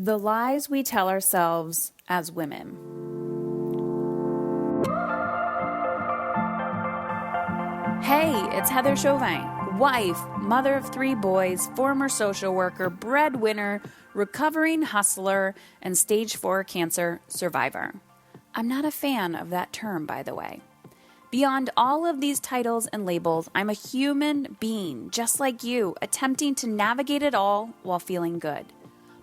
The lies we tell ourselves as women. Hey, it's Heather Chauvin, wife, mother of 3 boys, former social worker, breadwinner, recovering hustler, and stage 4 cancer survivor. I'm not a fan of that term, by the way. Beyond all of these titles and labels, I'm a human being, just like you, attempting to navigate it all while feeling good.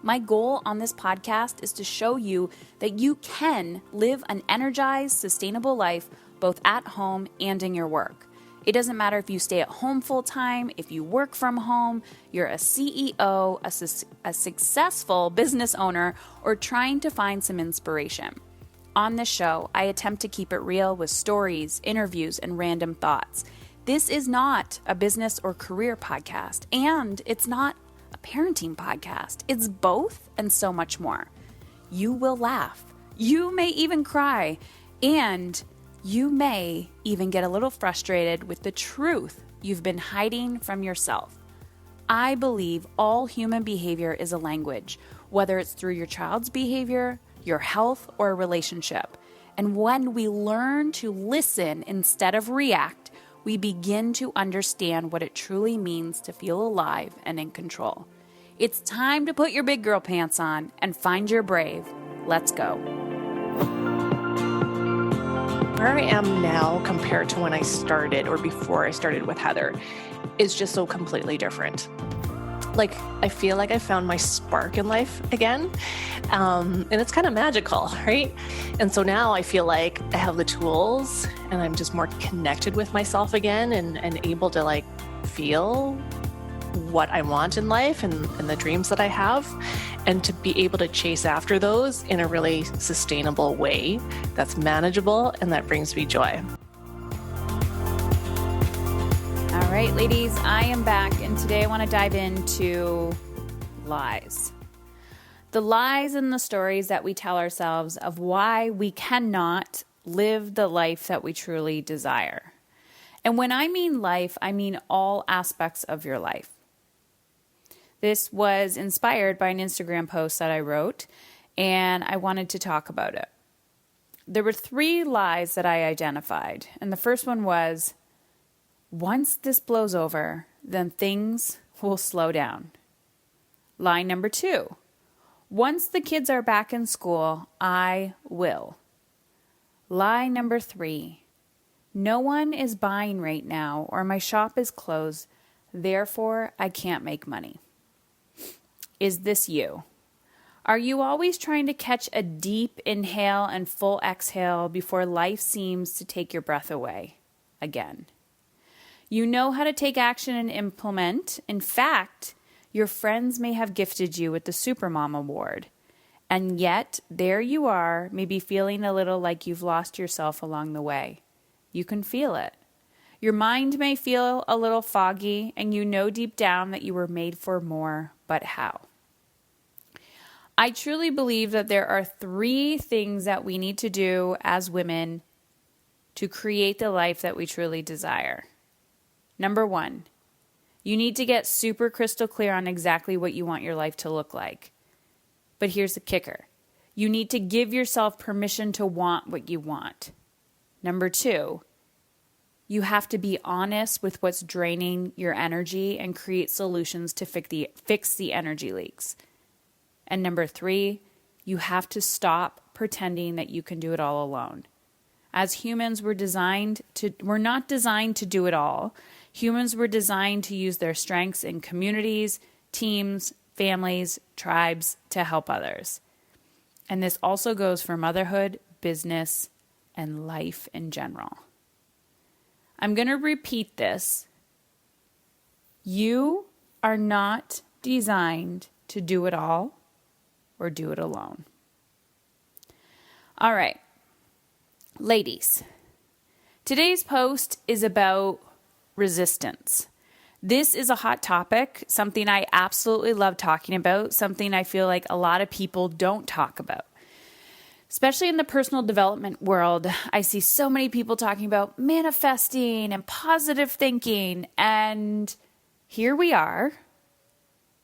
My goal on this podcast is to show you that you can live an energized, sustainable life both at home and in your work. It doesn't matter if you stay at home full time, if you work from home, you're a CEO, a successful business owner, or trying to find some inspiration. On this show, I attempt to keep it real with stories, interviews, and random thoughts. This is not a business or career podcast, and it's not a parenting podcast. It's both and so much more. You will laugh. You may even cry. And you may even get a little frustrated with the truth you've been hiding from yourself. I believe all human behavior is a language, whether it's through your child's behavior, your health, or a relationship. And when we learn to listen instead of react, we begin to understand what it truly means to feel alive and in control. It's time to put your big girl pants on and find your brave. Let's go. Where I am now compared to when I started or before I started with Heather is just so completely different. Like, I feel like I found my spark in life again. And it's kind of magical, right? And so now I feel like I have the tools and I'm just more connected with myself again and able to like feel what I want in life and the dreams that I have, and to be able to chase after those in a really sustainable way that's manageable and that brings me joy. All right, ladies, I am back, and today I want to dive into lies. The lies and the stories that we tell ourselves of why we cannot live the life that we truly desire. And when I mean life, I mean all aspects of your life. This was inspired by an Instagram post that I wrote, and I wanted to talk about it. There were 3 lies that I identified, and the first one was, once this blows over, then things will slow down. Lie number 2, once the kids are back in school, I will. Lie number 3, no one is buying right now, or my shop is closed, therefore I can't make money. Is this you? Are you always trying to catch a deep inhale and full exhale before life seems to take your breath away again? You know how to take action and implement. In fact, your friends may have gifted you with the Supermom Award. And yet, there you are, maybe feeling a little like you've lost yourself along the way. You can feel it. Your mind may feel a little foggy, and you know deep down that you were made for more, but how? I truly believe that there are 3 things that we need to do as women to create the life that we truly desire. Number 1, you need to get super crystal clear on exactly what you want your life to look like. But here's the kicker. You need to give yourself permission to want what you want. Number 2, you have to be honest with what's draining your energy and create solutions to fix the energy leaks. And number 3, you have to stop pretending that you can do it all alone. As humans, we're not designed to do it all. Humans were designed to use their strengths in communities, teams, families, tribes to help others. And this also goes for motherhood, business, and life in general. I'm going to repeat this. You are not designed to do it all or do it alone. All right, ladies, today's post is about resistance. This is a hot topic, something I absolutely love talking about, something I feel like a lot of people don't talk about. Especially in the personal development world, I see so many people talking about manifesting and positive thinking, and here we are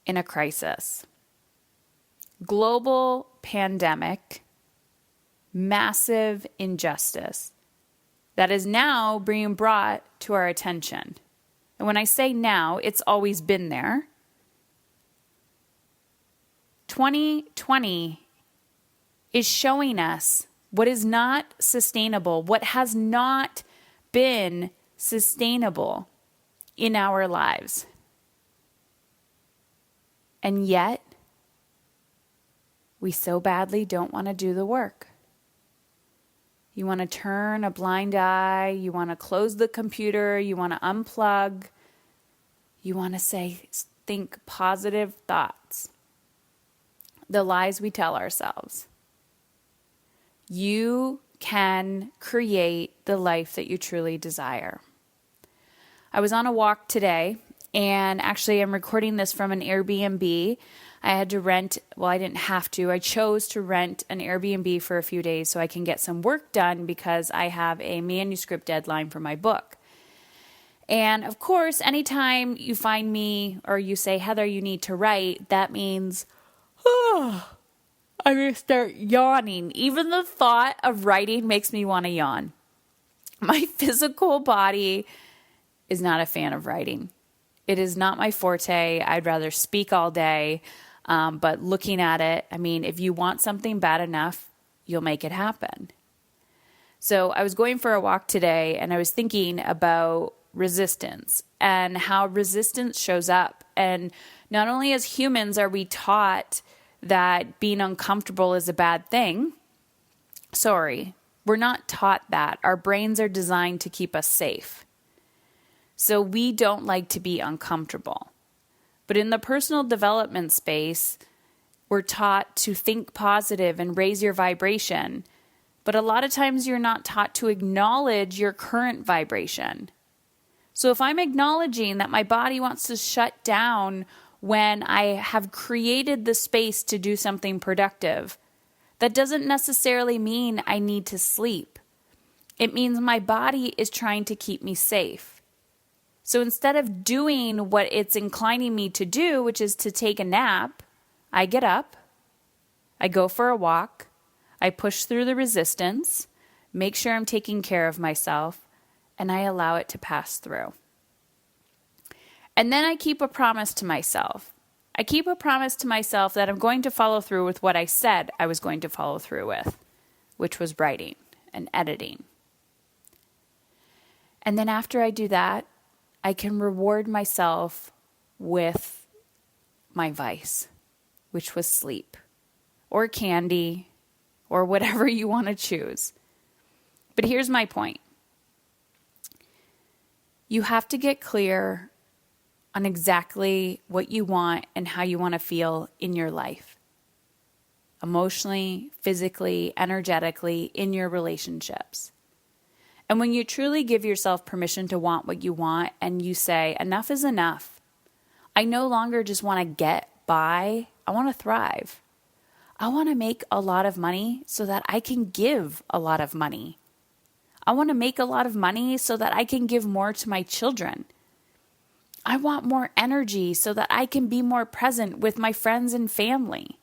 in a crisis. global pandemic, massive injustice that is now being brought to our attention. And when I say now, it's always been there. 2020 is showing us what is not sustainable, what has not been sustainable in our lives. And yet, we so badly don't want to do the work. You want to turn a blind eye. You want to close the computer. You want to unplug. You want to think positive thoughts. The lies we tell ourselves. You can create the life that you truly desire. I was on a walk today, and actually I'm recording this from an Airbnb. I had to rent, well, I didn't have to. I chose to rent an Airbnb for a few days so I can get some work done because I have a manuscript deadline for my book. And of course, anytime you find me or you say, Heather, you need to write, that means, I'm going to start yawning. Even the thought of writing makes me want to yawn. My physical body is not a fan of writing. It is not my forte. I'd rather speak all day. But looking at it, I mean, if you want something bad enough, you'll make it happen. So I was going for a walk today and I was thinking about resistance and how resistance shows up. And not only as humans are we taught that being uncomfortable is a bad thing. Sorry, we're not taught that. Our brains are designed to keep us safe. So we don't like to be uncomfortable. But in the personal development space, we're taught to think positive and raise your vibration. But a lot of times you're not taught to acknowledge your current vibration. So if I'm acknowledging that my body wants to shut down when I have created the space to do something productive, that doesn't necessarily mean I need to sleep. It means my body is trying to keep me safe. So instead of doing what it's inclining me to do, which is to take a nap, I get up, I go for a walk, I push through the resistance, make sure I'm taking care of myself, and I allow it to pass through. And then I keep a promise to myself. I keep a promise to myself that I'm going to follow through with what I said I was going to follow through with, which was writing and editing. And then after I do that, I can reward myself with my vice, which was sleep or candy or whatever you want to choose. But here's my point. You have to get clear on exactly what you want and how you want to feel in your life. Emotionally, physically, energetically, in your relationships. And when you truly give yourself permission to want what you want and you say, enough is enough. I no longer just want to get by. I want to thrive. I want to make a lot of money so that I can give a lot of money. I want to make a lot of money so that I can give more to my children. I want more energy so that I can be more present with my friends and family.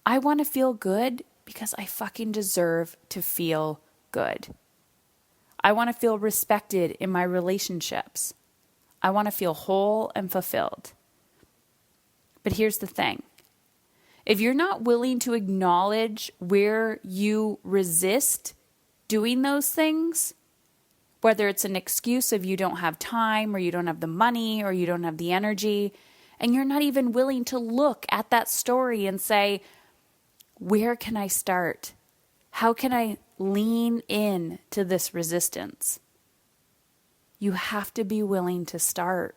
I want to feel good because I fucking deserve to feel good. I want to feel respected in my relationships. I want to feel whole and fulfilled. But here's the thing. If you're not willing to acknowledge where you resist doing those things, whether it's an excuse of you don't have time or you don't have the money or you don't have the energy, and you're not even willing to look at that story and say, where can I start? How can I lean in to this resistance? You have to be willing to start.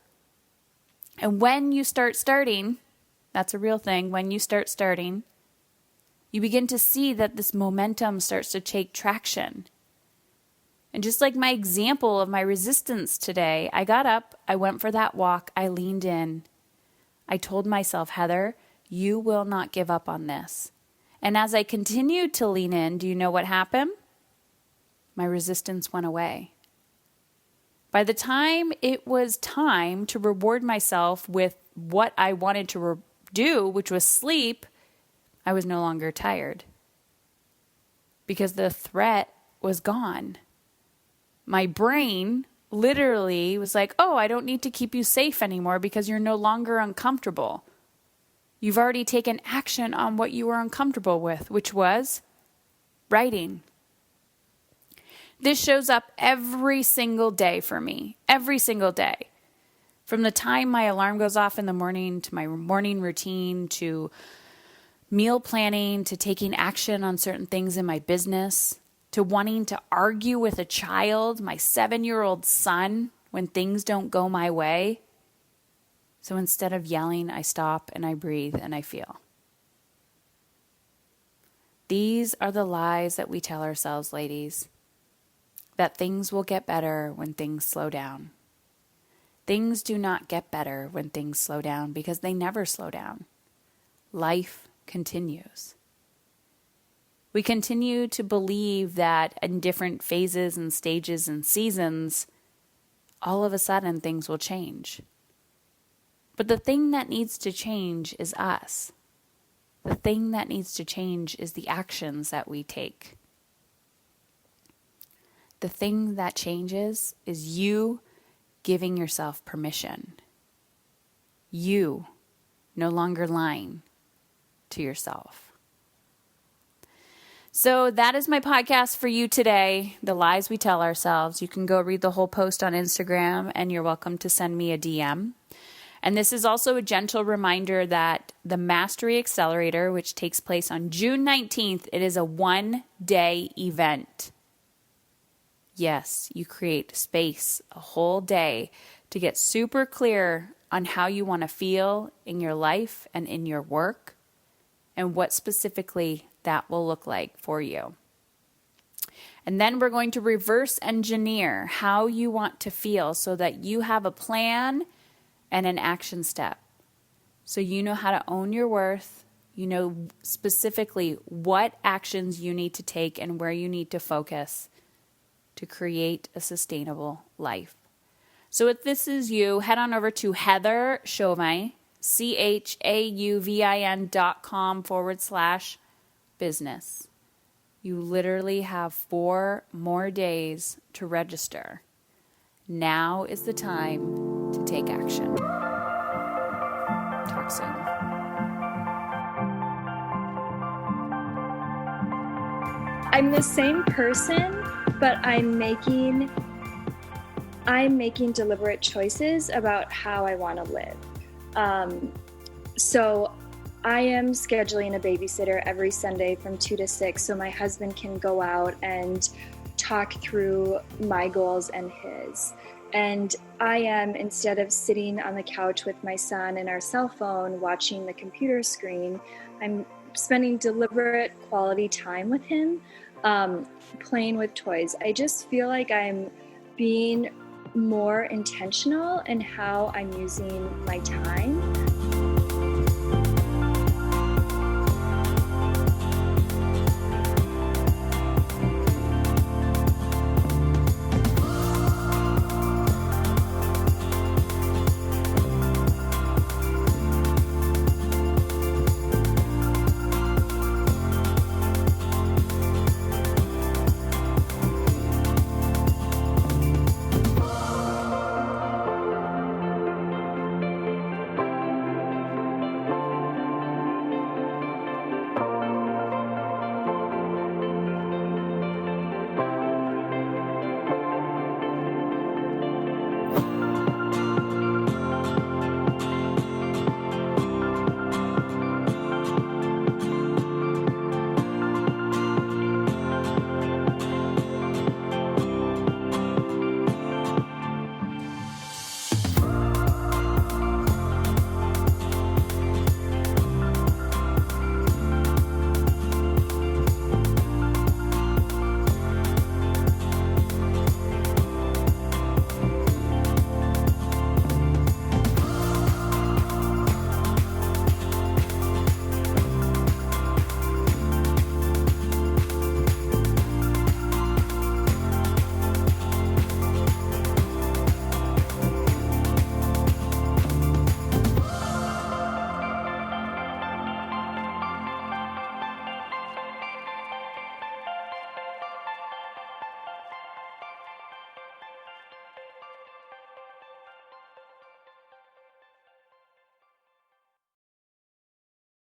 And when you start starting, that's a real thing, when you start starting, you begin to see that this momentum starts to take traction. And just like my example of my resistance today, I got up, I went for that walk, I leaned in. I told myself, Heather, you will not give up on this. And as I continued to lean in, do you know what happened? My resistance went away. By the time it was time to reward myself with what I wanted to do, which was sleep, I was no longer tired because the threat was gone. My brain literally was like, oh, I don't need to keep you safe anymore because you're no longer uncomfortable. You've already taken action on what you were uncomfortable with, which was writing. This shows up every single day for me, every single day. From the time my alarm goes off in the morning to my morning routine to meal planning to taking action on certain things in my business to wanting to argue with a child, my 7-year-old son, when things don't go my way. So instead of yelling, I stop and I breathe and I feel. These are the lies that we tell ourselves, ladies, that things will get better when things slow down. Things do not get better when things slow down because they never slow down. Life continues. We continue to believe that in different phases and stages and seasons, all of a sudden things will change. But the thing that needs to change is us. The thing that needs to change is the actions that we take. The thing that changes is you giving yourself permission. You no longer lying to yourself. So that is my podcast for you today, The Lies We Tell Ourselves. You can go read the whole post on Instagram, and you're welcome to send me a DM. And this is also a gentle reminder that the Mastery Accelerator, which takes place on June 19th, it is a 1-day event. Yes, you create space, a whole day, to get super clear on how you want to feel in your life and in your work, and what specifically that will look like for you. And then we're going to reverse engineer how you want to feel so that you have a plan and an action step. So you know how to own your worth. You know specifically what actions you need to take and where you need to focus to create a sustainable life. So if this is you, head on over to Heather Chauvin, CHAUVIN.com/business. You literally have 4 more days to register. Now is the time to take action. Talk soon. I'm the same person, but I'm making deliberate choices about how I want to live. So I am scheduling a babysitter every Sunday from 2 to 6 so my husband can go out and talk through my goals and his. And I am, instead of sitting on the couch with my son and our cell phone watching the computer screen, I'm spending deliberate quality time with him, playing with toys. I just feel like I'm being more intentional in how I'm using my time.